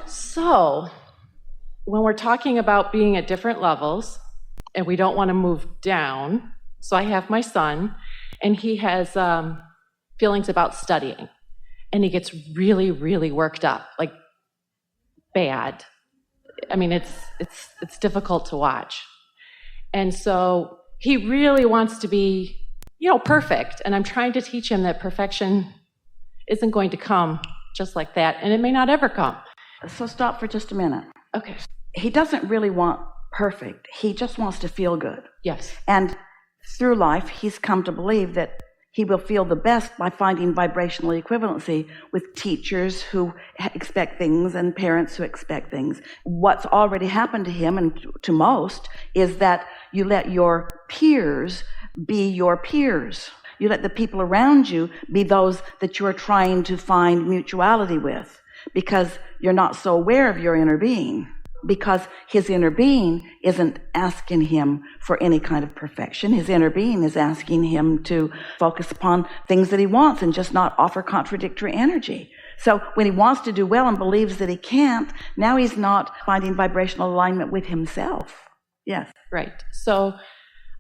So, when we're talking about being at different levels, and we don't want to move down, so I have my son, and he has feelings about studying, and he gets really, really worked up, like bad. I mean, it's difficult to watch. And so he really wants to be, perfect, and I'm trying to teach him that perfection isn't going to come just like that, and it may not ever come. So stop for just a minute. Okay. He doesn't really want perfect. He just wants to feel good. Yes. And through life, he's come to believe that he will feel the best by finding vibrational equivalency with teachers who expect things and parents who expect things. What's already happened to him, and to most, is that you let your peers be your peers. You let the people around you be those that you're trying to find mutuality with, because you're not so aware of your inner being, because his inner being isn't asking him for any kind of perfection. His inner being is asking him to focus upon things that he wants and just not offer contradictory energy. So when he wants to do well and believes that he can't, now he's not finding vibrational alignment with himself. Yes. Right. So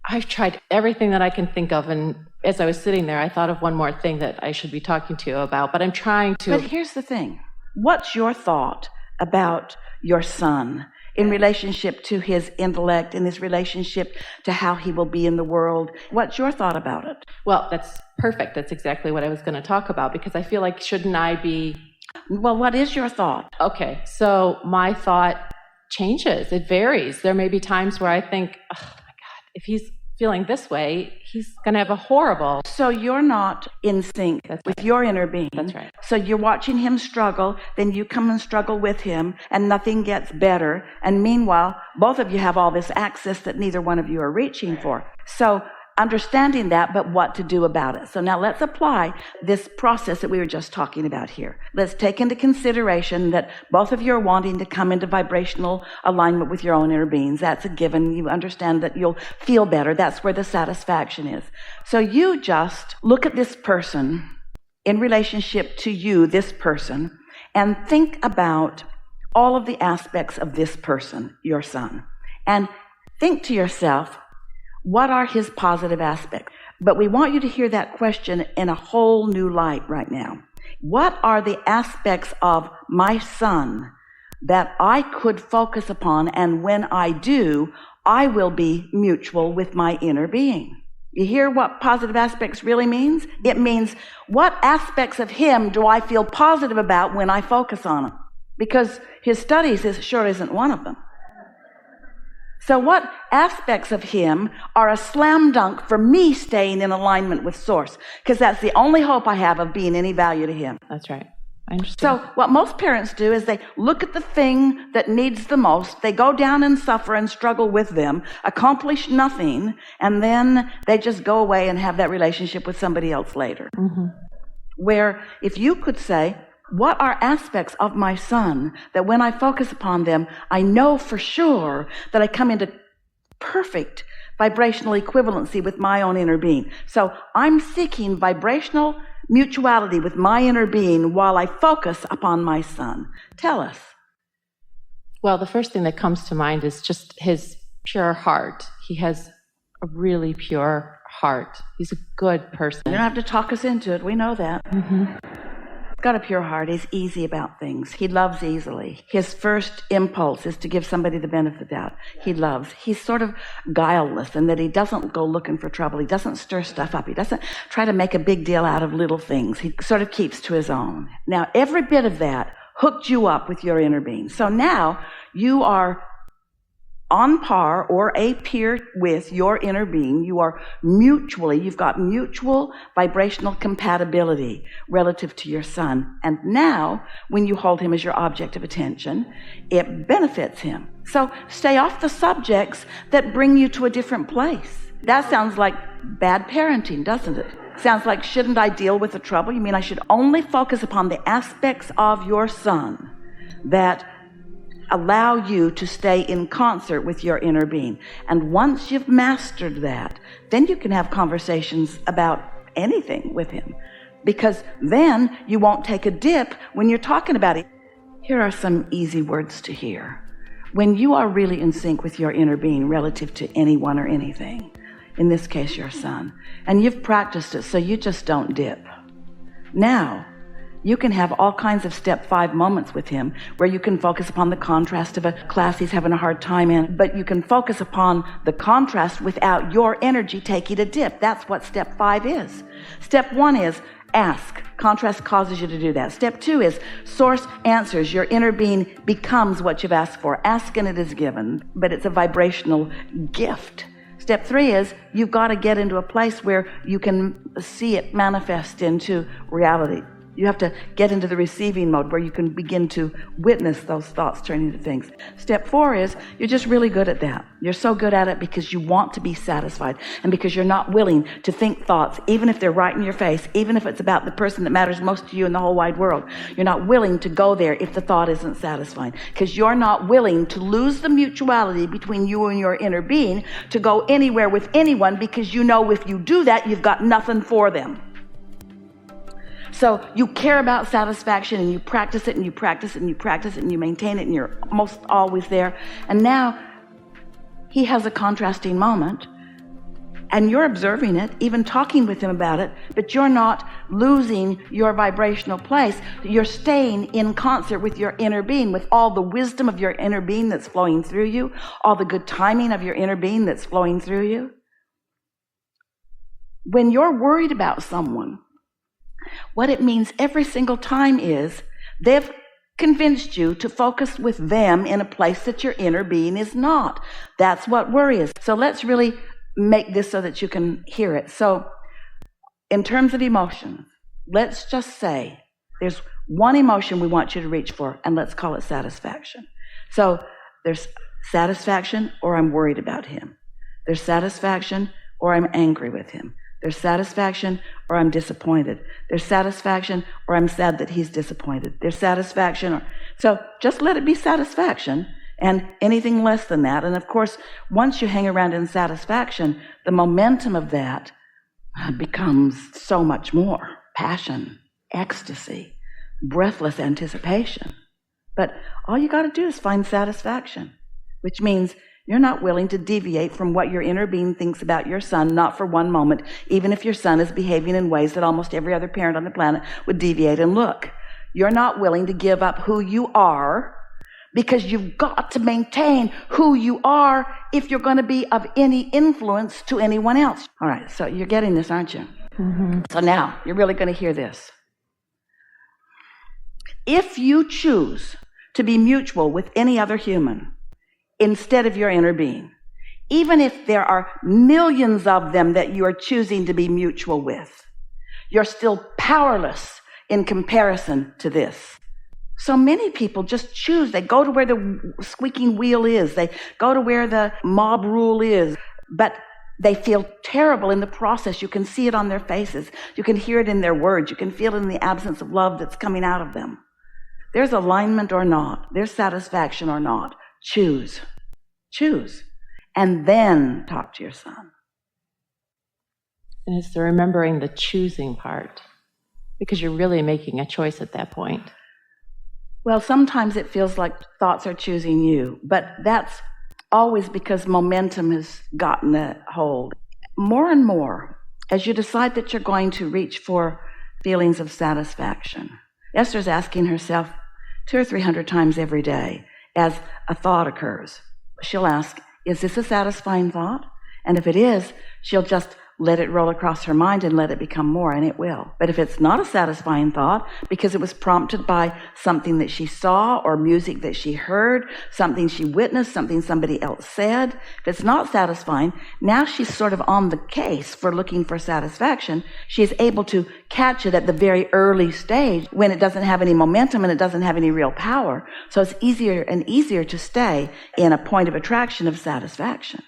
I've tried everything that I can think of, and as I was sitting there, I thought of one more thing that I should be talking to you about, but I'm trying to... But here's the thing. What's your thought about your son in relationship to his intellect, in his relationship to how he will be in the world? What's your thought about it? Well, that's perfect. That's exactly what I was going to talk about, because I feel like, shouldn't I be... Well, what is your thought? Okay, so my thought changes. It varies. There may be times where I think, oh my God, if he's feeling this way, he's going to have a horrible... So you're not in sync with your inner being. That's right. So you're watching him struggle, then you come and struggle with him, and nothing gets better. And meanwhile, both of you have all this access that neither one of you are reaching for. So understanding that, but what to do about it. So now let's apply this process that we were just talking about here. Let's take into consideration that both of you are wanting to come into vibrational alignment with your own inner beings. That's a given. You understand that you'll feel better. That's where the satisfaction is. So you just look at this person in relationship to you, this person, and think about all of the aspects of this person, your son, and think to yourself, what are his positive aspects? But we want you to hear that question in a whole new light right now. What are the aspects of my son that I could focus upon, and when I do, I will be mutual with my inner being? You hear what positive aspects really means? It means, what aspects of him do I feel positive about when I focus on him? Because his studies sure isn't one of them. So what aspects of him are a slam dunk for me staying in alignment with Source? Because that's the only hope I have of being any value to him. That's right. I understand. So what most parents do is they look at the thing that needs the most, they go down and suffer and struggle with them, accomplish nothing, and then they just go away and have that relationship with somebody else later. Mm-hmm. Where if you could say, what are aspects of my son that when I focus upon them, I know for sure that I come into perfect vibrational equivalency with my own inner being. So I'm seeking vibrational mutuality with my inner being while I focus upon my son. Tell us. Well, the first thing that comes to mind is just his pure heart. He has a really pure heart. He's a good person. You don't have to talk us into it. We know that. Mm-hmm. Got a pure heart. He's easy about things. He loves easily. His first impulse is to give somebody the benefit of the doubt. He loves. He's sort of guileless in that he doesn't go looking for trouble. He doesn't stir stuff up. He doesn't try to make a big deal out of little things. He sort of keeps to his own. Now, every bit of that hooked you up with your inner being. So now you are on par or a peer with your inner being. You are you've got mutual vibrational compatibility relative to your son. And now, when you hold him as your object of attention, it benefits him. So stay off the subjects that bring you to a different place. That sounds like bad parenting, doesn't it? Sounds like, shouldn't I deal with the trouble? You mean I should only focus upon the aspects of your son that allow you to stay in concert with your inner being. And once you've mastered that, then you can have conversations about anything with him, because then you won't take a dip when you're talking about it. Here are some easy words to hear. When you are really in sync with your inner being relative to anyone or anything, in this case your son, and you've practiced it so you just don't dip. Now, you can have all kinds of step 5 moments with him where you can focus upon the contrast of a class he's having a hard time in, but you can focus upon the contrast without your energy taking a dip. That's what step 5 is. Step 1 is ask. Contrast causes you to do that. Step 2 is source answers. Your inner being becomes what you've asked for. Ask and it is given, but it's a vibrational gift. Step 3 is you've got to get into a place where you can see it manifest into reality. You have to get into the receiving mode where you can begin to witness those thoughts turning into things. Step 4 is you're just really good at that. You're so good at it because you want to be satisfied and because you're not willing to think thoughts, even if they're right in your face, even if it's about the person that matters most to you in the whole wide world. You're not willing to go there if the thought isn't satisfying because you're not willing to lose the mutuality between you and your inner being to go anywhere with anyone because you know if you do that, you've got nothing for them. So you care about satisfaction and you practice it and you practice it and you practice it and you maintain it and you're almost always there. And now he has a contrasting moment and you're observing it, even talking with him about it, but you're not losing your vibrational place. You're staying in concert with your inner being, with all the wisdom of your inner being that's flowing through you, all the good timing of your inner being that's flowing through you. When you're worried about someone, what it means every single time is they've convinced you to focus with them in a place that your inner being is not. That's what worry is. So let's really make this so that you can hear it. So in terms of emotions, let's just say there's one emotion we want you to reach for, and let's call it satisfaction. So there's satisfaction or I'm worried about him. There's satisfaction or I'm angry with him. There's satisfaction or I'm disappointed. There's satisfaction or I'm sad that he's disappointed. There's satisfaction. So just let it be satisfaction and anything less than that. And of course, once you hang around in satisfaction, the momentum of that becomes so much more. Passion, ecstasy, breathless anticipation. But all you got to do is find satisfaction, which means you're not willing to deviate from what your inner being thinks about your son, not for one moment, even if your son is behaving in ways that almost every other parent on the planet would deviate and look. You're not willing to give up who you are because you've got to maintain who you are if you're going to be of any influence to anyone else. All right, so you're getting this, aren't you? Mm-hmm. So now you're really going to hear this. If you choose to be mutual with any other human, instead of your inner being, even if there are millions of them that you are choosing to be mutual with, you're still powerless in comparison to this. So many people just choose. They go to where the squeaking wheel is. They go to where the mob rule is. But they feel terrible in the process. You can see it on their faces. You can hear it in their words. You can feel it in the absence of love that's coming out of them. There's alignment or not. There's satisfaction or not. Choose. And then talk to your son. And it's the remembering the choosing part, because you're really making a choice at that point. Well, sometimes it feels like thoughts are choosing you, but that's always because momentum has gotten a hold. More and more, as you decide that you're going to reach for feelings of satisfaction, Esther's asking herself 200 or 300 times every day as a thought occurs. She'll ask, is this a satisfying thought? And if it is, she'll just let it roll across her mind and let it become more, and it will. But if it's not a satisfying thought, because it was prompted by something that she saw or music that she heard, something she witnessed, something somebody else said, if it's not satisfying, now she's sort of on the case for looking for satisfaction. She is able to catch it at the very early stage when it doesn't have any momentum and it doesn't have any real power. So it's easier and easier to stay in a point of attraction of satisfaction.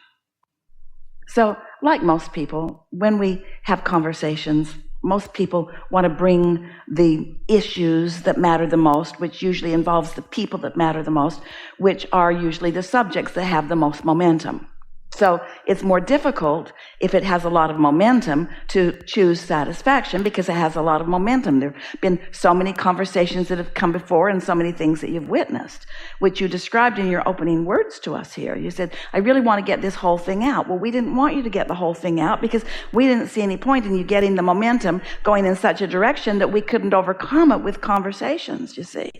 So, like most people, when we have conversations, most people want to bring the issues that matter the most, which usually involves the people that matter the most, which are usually the subjects that have the most momentum. So it's more difficult if it has a lot of momentum to choose satisfaction, because it has a lot of momentum. There have been so many conversations that have come before and so many things that you've witnessed, which you described in your opening words to us here. You said, I really want to get this whole thing out. Well, we didn't want you to get the whole thing out because we didn't see any point in you getting the momentum going in such a direction that we couldn't overcome it with conversations, you see.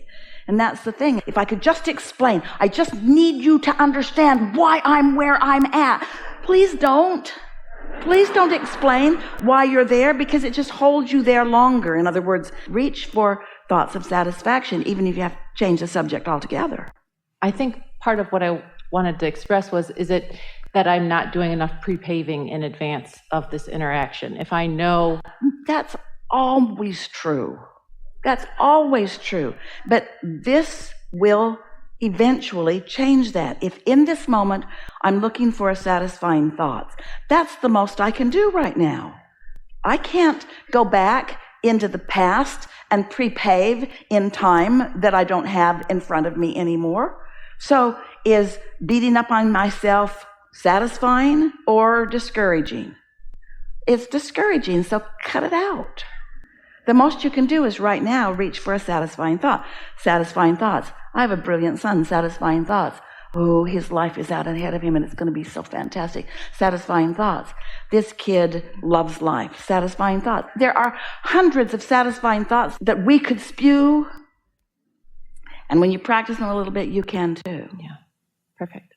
And that's the thing. If I could just explain, I just need you to understand why I'm where I'm at. Please don't. Please don't explain why you're there, because it just holds you there longer. In other words, reach for thoughts of satisfaction, even if you have to change the subject altogether. I think part of what I wanted to express was, is it that I'm not doing enough pre-paving in advance of this interaction? If I know... That's always true. That's always true. But this will eventually change that. If in this moment I'm looking for a satisfying thought, that's the most I can do right now. I can't go back into the past and pre-pave in time that I don't have in front of me anymore. So is beating up on myself satisfying or discouraging? It's discouraging, so cut it out. The most you can do is right now reach for a satisfying thought. Satisfying thoughts. I have a brilliant son. Satisfying thoughts. Oh, his life is out ahead of him and it's going to be so fantastic. Satisfying thoughts. This kid loves life. Satisfying thoughts. There are hundreds of satisfying thoughts that we could spew. And when you practice them a little bit, you can too. Yeah, perfect.